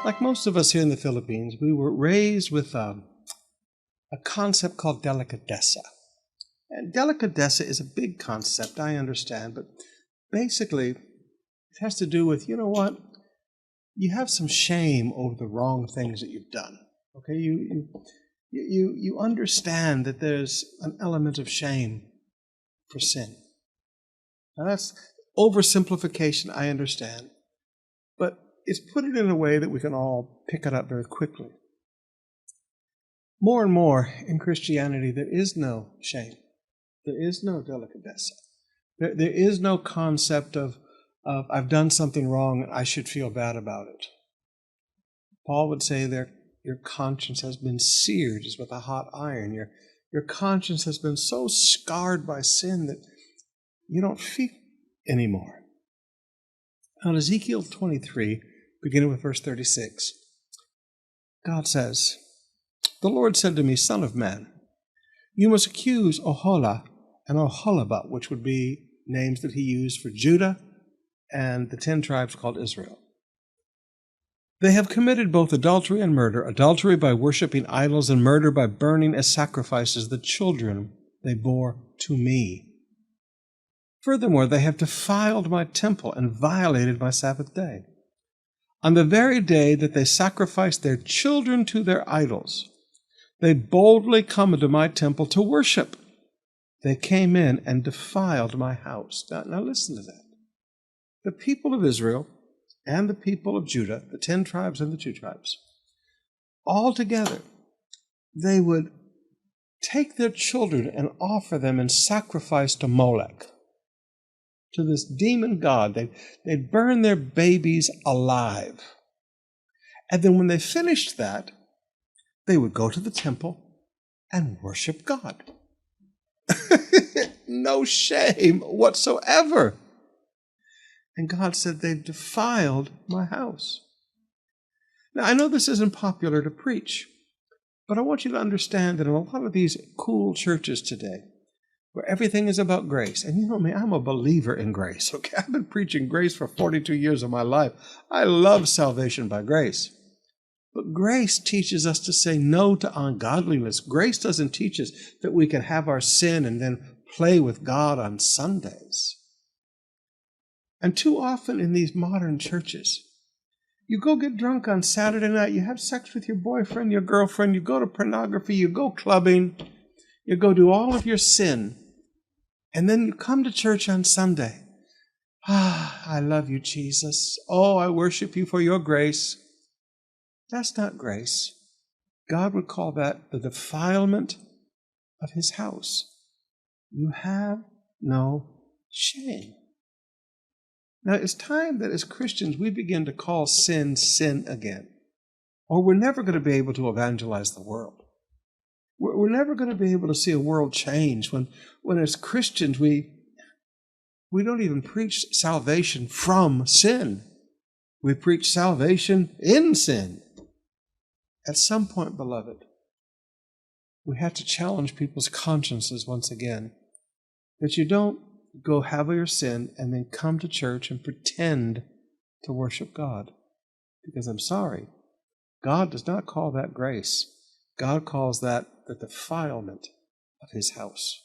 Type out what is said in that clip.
Like most of us here in the Philippines, we were raised with a concept called delicadeza. And delicadeza is a big concept, I understand, but basically it has to do with, you know what? You have some shame over the wrong things that you've done. Okay, you understand that there's an element of shame for sin. Now that's oversimplification, I understand, but it's put it in a way that we can all pick it up very quickly. More and more in Christianity, there is no shame. There is no delicadeza. There is no concept of I've done something wrong and I should feel bad about it. Paul would say that your conscience has been seared as with a hot iron. Your conscience has been so scarred by sin that you don't feel anymore. Now in Ezekiel 23, beginning with verse 36, God says, "The Lord said to me, Son of man, you must accuse Oholah and Oholibah," which would be names that he used for Judah and the 10 tribes called Israel. "They have committed both adultery and murder, adultery by worshiping idols and murder by burning as sacrifices the children they bore to me. Furthermore, they have defiled my temple and violated my Sabbath day. On the very day that they sacrificed their children to their idols, they boldly come into my temple to worship. They came in and defiled my house." Now listen to that. The people of Israel and the people of Judah, the 10 tribes and the 2 tribes, all together, they would take their children and offer them in sacrifice to Molech, to this demon god. They'd burn their babies alive. And then when they finished that, they would go to the temple and worship God. No shame whatsoever. And God said, "They've defiled my house." Now, I know this isn't popular to preach, but I want you to understand that in a lot of these cool churches today, where everything is about grace, and you know me, I'm a believer in grace, okay? I've been preaching grace for 42 years of my life. I love salvation by grace. But grace teaches us to say no to ungodliness. Grace doesn't teach us that we can have our sin and then play with God on Sundays. And too often in these modern churches, you go get drunk on Saturday night, you have sex with your boyfriend, your girlfriend, you go to pornography, you go clubbing, you go do all of your sin, and then you come to church on Sunday. I love you, Jesus. Oh, I worship you for your grace. That's not grace. God would call that the defilement of his house. You have no shame. Now, it's time that as Christians we begin to call sin, sin again, or we're never going to be able to evangelize the world. We're never going to be able to see a world change when as Christians we don't even preach salvation from sin. We preach salvation in sin. At some point, beloved, we have to challenge people's consciences once again, that you don't go have your sin and then come to church and pretend to worship God. Because I'm sorry, God does not call that grace. God calls that the defilement of his house.